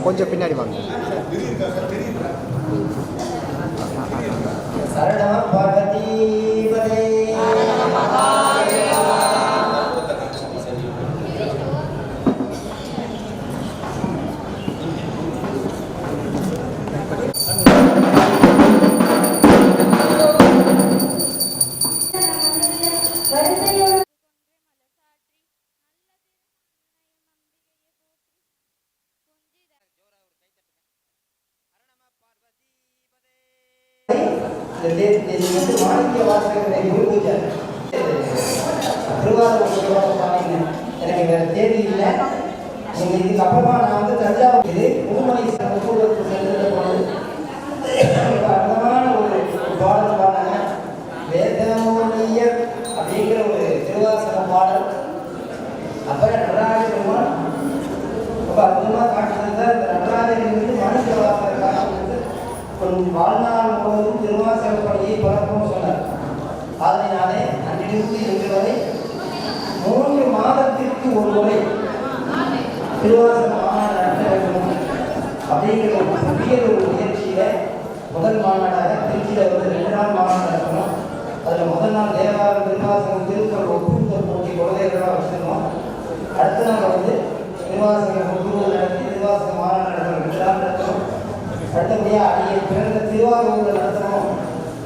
கொஞ்சம் பின்னாடி வாங்க. மாணிக்க வாசகனை குரு பூஜை எனக்கு வேற தேதி இல்லை. நீங்கள் இதுக்கு அப்புறமா நான் வந்து தஞ்சாவூர் இது முதுமலை முக்கூடத்துக்கு செல்லுகிற போது அற்புதமான ஒரு பாடல் பாடினாங்க. வேதமோனியர் அப்படிங்கிற ஒரு திருவாசக பாடல். அப்புறம் நடராஜ பெருமான் ரொம்ப அற்புதமாக காட்டுறது. இந்த நடராஜனிலிருந்து மாணிக்க வாசகர் காட்டுறது வாழ்நாள் முழுவதும் திருவாசக பணியை பழக்கம் சொன்னார். அதனாலே அன்றிலிருந்து இன்று வரை 3 மாதத்திற்கு ஒரு முறை திருவாசக மாநாடு நடத்த வேண்டும் அப்படிங்கிற ஒரு புதிய ஒரு முயற்சியில முதல் மாநாடாக திருச்சியில் வந்து 2 நாள் மாநாடு நடத்தணும். அதில் முதல் நாள் தேவாரம் திருவாசகம் திருக்குறள் ஒப்புத்தல் போட்டி குழந்தைகளாக வச்சிருந்தோம். அடுத்த நாள் வந்து திருவாசகம் ஒப்புதல் நடத்தி திருவாசக மாநாடு நடத்தணும். 2 நாள் நடத்தணும். அடுத்தபடியாக அடியை பிறந்த திருவாரூரில் நடத்தணும்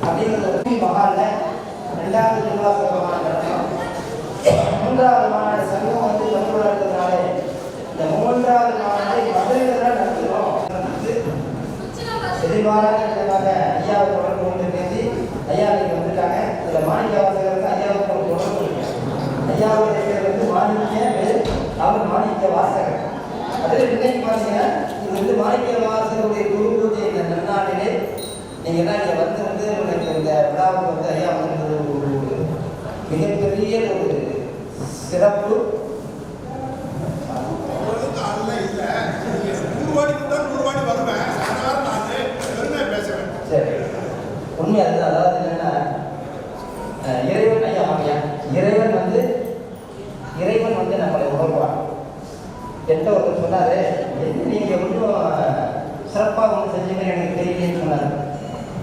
அப்படிங்கிற ஒரு மகாலில் 2வது திருவாசக மாநாடு நடத்தணும். 3வது மாநாடு சங்கம் வந்து தமிழ் நடத்துறதுனால இந்த 3வது மாநாட்டை மதுரையில் தான் நடத்தணும். எதிர்பாராக ஐயாவை தொடர்பு கொண்டு பேசி ஐயா நீங்கள் வந்துட்டாங்க. இதில் மாணிக்க வாசகருக்கு ஐயாவை தொடர்பு கொடுங்க. ஐயாவுடைய பேர் வந்து மாணிக்க, அவர் மாணிக்க வாசகர். அதில் இன்னைக்கு பார்த்தீங்கன்னா இது வந்து மாணிக்க வாசகருடைய குரு பூஜை இந்த நன்னாளிலே நீங்கள் தான் இங்கே வந்து எனக்கு இந்த விழாவுக்கு வந்து ஐயா வந்து ஒரு மிகப்பெரிய ஒரு சிறப்பு. சரி, உண்மை அதுதான். அதாவது என்னன்னா இறைவன் ஐயா மாமியா இறைவன் வந்து நம்மளை உணர்வான். என்கிட்ட ஒருத்தர் சொன்னார், நீங்கள் ஒன்றும் சிறப்பாக ஒன்று செஞ்சீங்க எனக்கு தெரியலன்னு சொன்னார்.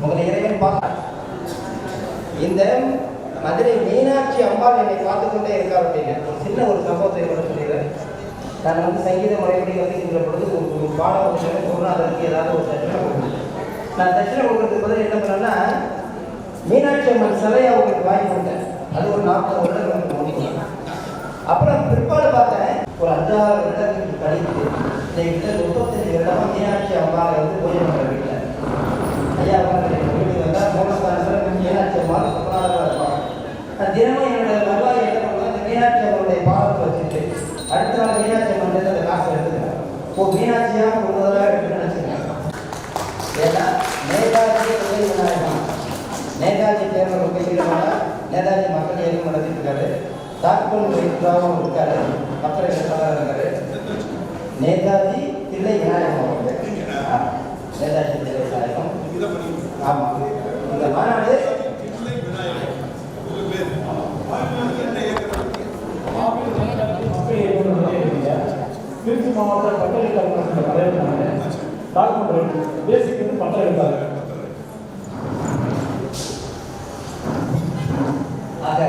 உங்களை இறைவன் பார்க்க இந்த மதுரை மீனாட்சி அம்பாள் என்னை பார்த்து கொண்டே இருக்கார் அப்படின்னு ஒரு சின்ன ஒரு சம்பவத்தை கூட சொல்லிடுறேன். நான் வந்து சங்கீத முறைப்படி வந்துக்கின்ற பொழுது ஒரு பாடம் சொன்னால் அதற்கு ஏதாவது ஒரு தட்சணை கொடுக்கணும். நான் தட்சணை கொடுக்கறதுக்கு பதில் என்ன பண்ணேன்னா மீனாட்சி அம்மன் சிலையை அவங்களுக்கு வாங்கி கொடுத்தேன். அது ஒரு 40 வருடங்களுக்கு முடியும். அப்புறம் பிற்பாடு பார்த்தேன், ஒரு 5-6 வருடங்களுக்கு கழித்து இன்னைக்கு 35 வருடமாக மீனாட்சி அம்பாவை வந்து பூஜை பண்ணுற வீட்டில் ஐயா வீட்டுக்கு வந்தால் மூலஸ்தானத்தில் மீனாட்சி அம்மாள் சுப்பநாதராக இருப்பாங்க. நான் தினமும் என்னோட வருவாய் என்ன பண்ணுவேன், இந்த மீனாட்சி அம்மனுடைய பாடத்தை வச்சுட்டு அடுத்த நாள் மீனாட்சி அம்மன் அந்த காசை எடுத்துக்கிறேன். மீனாட்சியாக முழுவதாக எடுத்துன்னு நினச்சிக்கிறேன். ஏன்னா நேதாஜி தேர்தல் ரொம்ப ஈடுபாடாக நேதாஜி மக்கள் இயக்கம் நடத்திட்டு இருக்காரு. தாக்குதல் வைத்தாவும் இருக்காரு, மக்கள் எழுத்தாளர் இருக்காரு. நேதாஜி தில்லை விநாயகம் அவர்கள், நேதாஜி தில்லை விநாயகம். ஆமாம், இந்த மாநாடு திருச்சி மாவட்ட பட்டறை கல்வியோட தலைவர் டாக்குமெண்ட் பேசிக் வந்து பட்டறை இருந்தாங்க. ஆக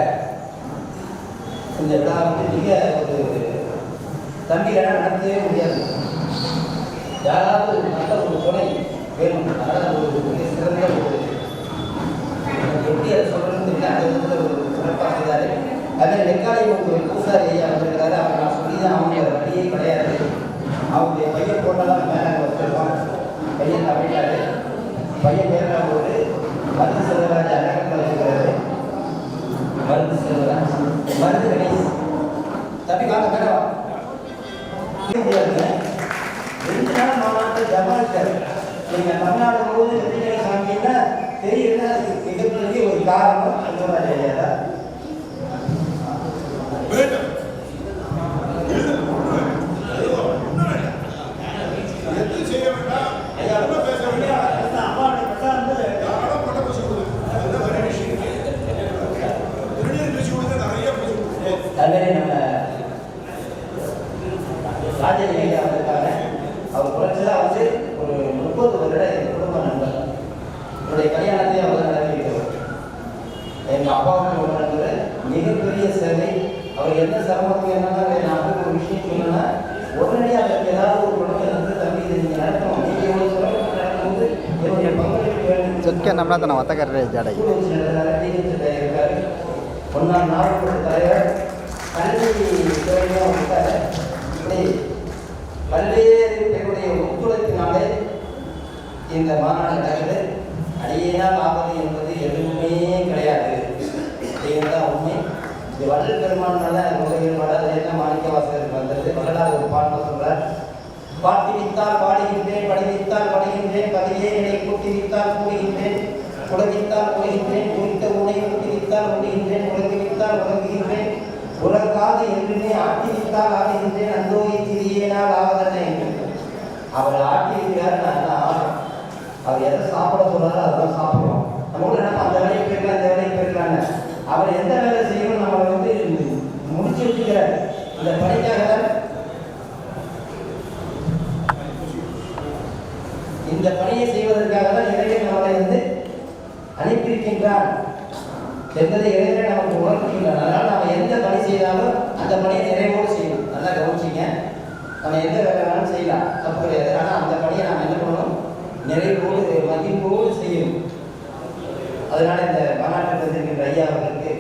இந்த விழா வந்து மிக ஒரு தம்பிகளாக நடத்தவே முடியாது. யாராவது நல்ல ஒரு துணை வேணும். அதனால் ஒரு மிக சிறந்த ஒரு எப்படி அதை சொல்கிறதுன்னு தெரியல, அந்த விதத்தில் ஒரு சிறப்பாக செய்தார். அதே நெக்காலை ஒரு பூசாரி ஐயா வந்திருக்கிறாரு. அவர் நான் சொல்லி தான் அவங்க வழியே கிடையாது. அவங்களுடைய பையன் போட்டெல்லாம் மேலே வச்சுருக்கோம். பையன் தமிழ்நாடு பையன் பேர போட்டு மருந்து செல்வராஜ் அடக்கத்தில் இருக்கிறாரு. மருந்து செல்வராஜ் மருந்து கணேஷ் தம்பி வாங்க மேலே வா. 2 நாள் மாநாட்டில் ஜமாத்தார். நீங்கள் தமிழ்நாடு முழுவதும் வெற்றிகளை காமிங்கன்னா தெரியல. அதுக்கு மிகப்பெரிய ஒரு காரணம் செல்வராஜ் ஐயா தான். அதுமாரி நம்ம ராஜன் ஐயா வந்திருக்காங்க. அவர் குறைச்சதாக வந்து ஒரு 30 வருட எங்கள் குடும்ப நண்பர். என்னுடைய கல்யாணத்தையும் அவர் தான் நடத்திக்கிட்டவர். எங்கள் அப்பாவுக்கு ஒரு நண்பர், மிகப்பெரிய சேவை. அவர் என்ன சிரமத்துக்கு என்னன்னா நான் வந்து ஒரு விஷயம் சொல்லணும்னா உடனடியாக அதற்கு ஏதாவது ஒரு குழந்தை வந்து தம்பி இதை நீங்கள் நடத்தணும், நீங்கள் எவ்வளோ சிரமத்துக்கு நடக்கும்போது என்னுடைய பங்களிப்பு இருக்காரு. ஒன்றாம் நாடு தலைவர் கல்வி துறையிலும் இருக்காரு. இப்படி பல்வேறு பேருடைய ஒத்துழைப்பினாலே இந்த மாநாடு நடக்குது. அடியேனால் ஆவது என்பது எதுவுமே கிடையாது. அப்படிங்கிறதான் உண்மை. இது வள்ளல் பெருமானால உலகில் வளர்லாம் மாணிக்க வாசகருக்கு வந்தது. வரலாறு ஒரு பாட்டு சொல்றார். பாட்டி வித்தால் பாடுகின்றேன், படிவித்தால் படுகின்றேன், பதிலே நிலை கூட்டி வித்தால் கூடுகின்றேன், குடவித்தால் குடுகின்றேன், குறித்த உணை கூட்டி வித்தால் உடுகின்றேன், உறங்கிவித்தால் உறங்குகின்றேன், உறங்காது என்றுமே ஆட்டி வித்தால் ஆடுகின்றேன், அந்தோகி திரியேனால் ஆவதென்ன என்று. அவர் ஆட்டி இருக்கிறார், நான் தான் ஆடுறேன். அவர் எதை சாப்பிட சொல்றாரோ அதெல்லாம் சாப்பிடுவோம். நம்ம கூட நம்ம அந்த வேலையை போயிருக்கலாம், இந்த வேலையை போயிருக்கலாங்க. அவர் எந்த வேலை செய்யணும் நம்ம வந்து முடிச்சு வச்சுக்கிறார். இந்த பணிக்காக தான், இந்த பணியை செய்வதற்காக தான் இறைவன் நம்மளை வந்து அனுப்பியிருக்கின்றான் என்பதை இறைவன் நமக்கு உணர்த்துகின்றான். அதனால் நம்ம எந்த பணி செய்தாலும் அந்த பணியை நிறைவோடு செய்யணும். நல்லா கவனிச்சிங்க. நம்ம எந்த வேலை வேணாலும் செய்யலாம், தப்பு கிடையாது. ஆனால் அந்த பணியை நாம் என்ன பண்ணணும், நிறைவோடு மதிப்போடு செய்யணும். அதனால இந்த மாநாட்டில் வந்திருக்கின்ற ஐயா அவர்களுக்கு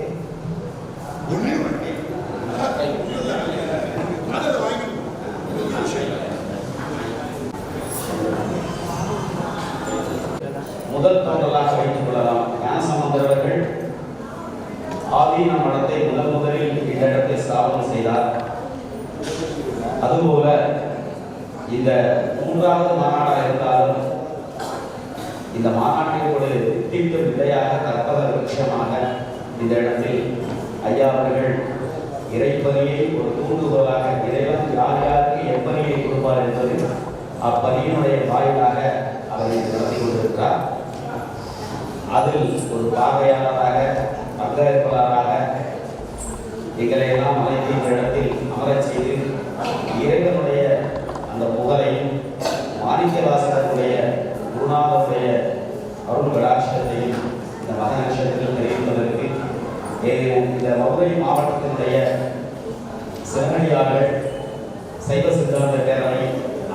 முதல் தோன்றலாக வைத்துக் கொள்ளலாம். ஞானசம்பந்தர்கள் ஆதீன மடத்தை முதலில் இந்த இடத்தை ஸ்தாபனம் செய்தார். அதுபோல இந்த 3வது மாநாடாக இருந்தாலும் இந்த மாநாட்டில் ஒரு தீர்த்த விதையாக கற்பத விஷயமாக இந்த இடத்தில் ஐயா அவர்கள் இறைப்பதியை ஒரு தூண்டுகோலாக இறைவன் யார் யாருக்கு எப்பதியை கொடுப்பார் என்பது அப்பதியினுடைய வாயிலாக அவர் நடத்தி கொண்டிருக்கிறார். அதில் ஒரு பார்வையாளராக பங்கேற்பாளராக எங்களை எல்லாம் அழைத்து இந்த இடத்தில் அமரச் செய்து இறைவனுடைய அந்த புகழையும் மாணிக்கவாசகருடைய குருநாதருடைய அருள் கடாட்சத்தையும் இந்த மத நட்சத்திரத்தில் தெரிவிப்பதற்கு இந்த மதுரை மாவட்டத்தினுடைய சிவனடியார்கள், சைவ சித்தாந்த பேரவை,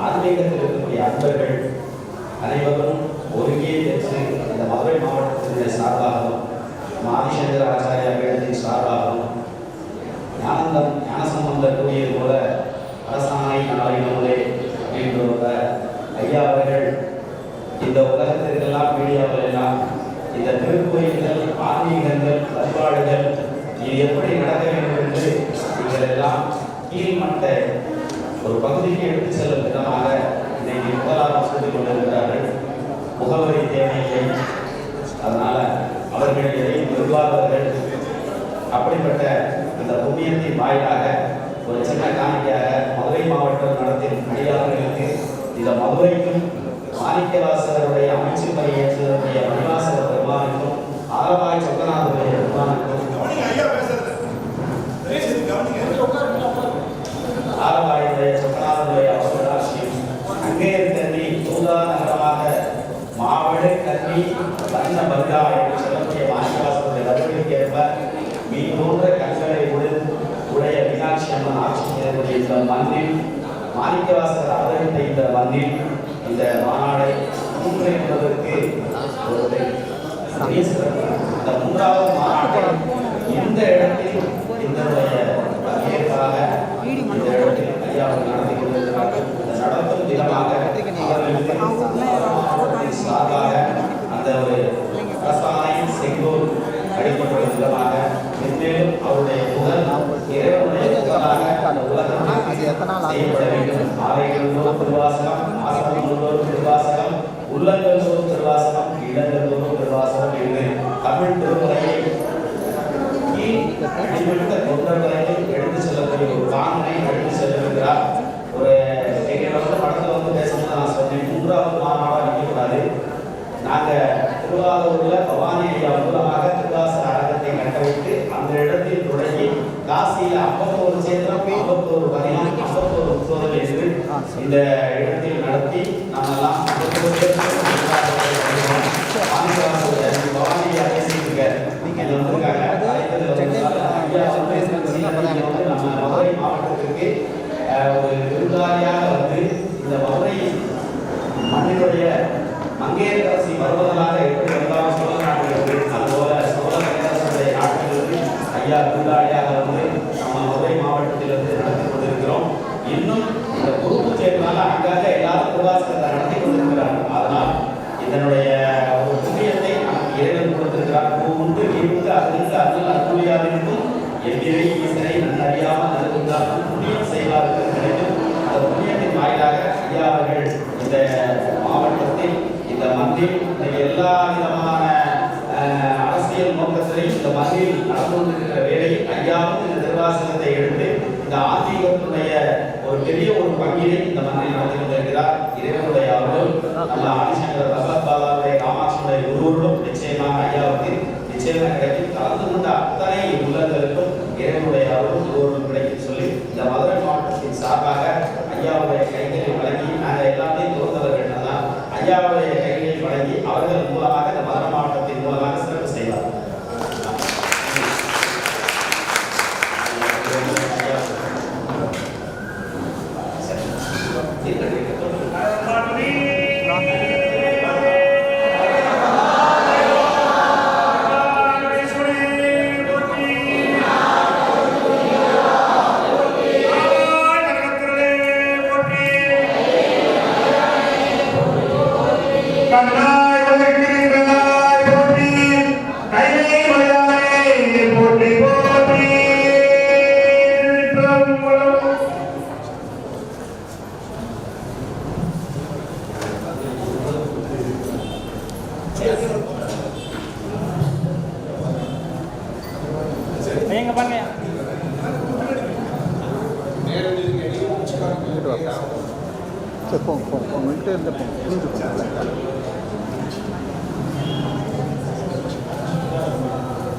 ஆன்மீகத்தில் இருக்கக்கூடிய அன்பர்கள் அனைவரும் ஒருங்கே பெற்று இந்த மதுரை மாவட்டத்தினுடைய சார்பாகவும் ஆதிசங்கர ஆச்சாரியா பீடத்தின் சார்பாகவும் ஞானசம்பந்தர் கூறியது போல அரசாணை நாளையிலே அப்படின்ற ஐயா அவர்கள் இந்த உலகத்திற்கெல்லாம் மீடியாவில் எல்லாம் இந்த திருக்கோயில்கள், ஆன்மீகங்கள், வழிபாடுகள் இது எப்படி நடக்க வேண்டும் என்று நீங்கள் எல்லாம் கீழ்மட்ட ஒரு பகுதிக்கு எடுத்துச் செல்லும் விதமாக இன்னைக்கு முதலாக சொல்லிக் கொண்டிருக்கிறார்கள். முகவரி தேவையில்லை. அதனால அவர்கள் எதையும் விரும்பாதவர்கள். அப்படிப்பட்ட இந்த புண்ணியத்தின் வாயிலாக ஒரு சின்ன காணிக்கையாக மதுரை மாவட்டம் நடத்தும் அடியார்களுக்கு இந்த மதுரைக்கும் மாணிக்கவாசகருடைய அமைச்சு பணியேற்றக்கூடிய மணிவாசகர் பெருமானுக்கும் ஆலவாய் சொக்கநாதருடைய பெருமானுக்கும் ஆலவாயுடைய சொக்கநாதருடைய அவசராட்சியும் அங்கே தண்ணி தூதா நகரமாக மாவடு கல்வி வண்ண பங்கா என்று சொல்லக்கூடிய மாணிக்கவாசகருடைய வருகைக்கு ஏற்ப மீ போன்ற கண்களை உடைய மீனாட்சி அம்மன் ஆட்சி செய்யக்கூடிய இந்த மண்ணில் மாணிக்கவாசகர் அவதரித்த இந்த மண்ணில் இந்த மாநாடை 3 முன்னுரை என்பதற்கு ஒரு பெரிய சிறப்பு. அந்த 3வது மாநாட்டை இந்த இடத்தில் இதனுடைய பங்கேற்பாக இந்த இடத்தில் ஐயா அவர்கள் நடத்தி கொண்டிருக்கிறார்கள். இந்த நடத்தும் விதமாக அவர்களுக்கு சார்பாக அந்த ஒரு அரசாணையின் செங்கோல் அடிக்கப்பட்ட விதமாக மென்மேலும் அவருடைய புகழ் இறைவனுடைய புகழாக அந்த உலகத்தில் செய்யப்பட வேண்டும். ஆலைகளோடு திருவாசகம், ஆசிரமம் முழுவதும் திருவாசகம், உள்ளங்களோடு திருவாசகம், இடங்களோடு திருவாசகம் என்று தமிழ் திருமுறையை அடிமட்ட தொண்டர்களை எடுத்து செல்லக்கூடிய ஒரு பாங்கனை எடுத்து செல்லுகிறார். ஒரு எங்களை படத்தில் பேசும்போது நான் சொன்னேன், 3வது மாநாடாக நிற்கக்கூடாது. நாங்கள் திருவாரூரில் பவானி ஐயா மூலமாக திருவாசக அரங்கத்தை கட்டவிட்டு அந்த இடத்தில் தொடங்கி காசியில் 51 சேத்திரம், 51 பதினம், 51 உற்சவங்கள் என்று இந்த இடத்தில் நடத்தி நாமெல்லாம் பவானி ஐயா பேசியிருக்க இது வந்திருக்காங்க. நம்ம மதுரை மாவட்டத்திற்கு ஒரு விருந்தாளியாக வந்து இந்த மதுரை மண்ணினுடைய மங்கையரசி வருவதனாக எப்படி வந்தாலும் சோழ நாட்டிலிருந்து அதுபோல சோழ பேரரசுடைய நாட்டிலிருந்து ஐயா விருந்தாளியாக வந்து நம்ம மதுரை மாவட்டத்திலிருந்து நடத்தி கொண்டிருக்கிறோம். இன்னும் இந்த குறுப்பு சேர்னால அங்காக எல்லாரும் திருவாசகத்தை நடத்தி கொண்டிருக்கிறார்கள். அதனால் இதனுடைய ஒரு புண்ணியத்தை நமக்கு இறைவன் கொடுத்திருக்கிறார். பூண்டு நீண்டு அகிழ்ந்து அருள் அருளியாவிற்கும் எவ்விரை ஈசனை நன்னறியாமல் நல்குந்தாலும் புண்ணியம் செய்வார்கள் கிடைக்கும். அந்த புண்ணியத்தின் வாயிலாக ஐயா அவர்கள் இந்த மாவட்டத்தில் இந்த மந்தில் எல்லா விதமான அரசியல் நோக்கத்திலையும் இந்த மந்தில் நடந்து கொண்டிருக்கிற வேளையில் ஐயாவும் இந்த திருவாசகத்தை எடுத்து இந்த ஆன்மீகத்தினுடைய ஒரு பெரிய ஒரு பங்கினை இந்த மந்தில் நடத்தி கொண்டிருக்கிறார். இறைவனுடைய அருள் நம்ம ஆதிசங்கர பகவத்பாதாவுடைய காமாட்சியுடைய குருவர்களும் நிச்சயமாக ஐயாவுக்கு நிச்சயமாக கிடைக்கும். கலந்து கொண்ட அத்தனை உள்ளங்களுக்கும் இறைவனுடைய அருளும் குருவர்களும் கிடைக்கும் சொல்லி இந்த மதுரை மாவட்டத்தின் சார்பாக ஐயாவுடைய கைகளை வழங்கி நாங்கள் எல்லாத்தையும் தோன்றவர்கள் தான் ஐயாவுடைய கைகளை வழங்கி அவர்கள் மூலமாக இந்த மதுரை மாவட்டத்தின் மூலமாக சிறப்பு செய்வார். போங்க போங்க போங்க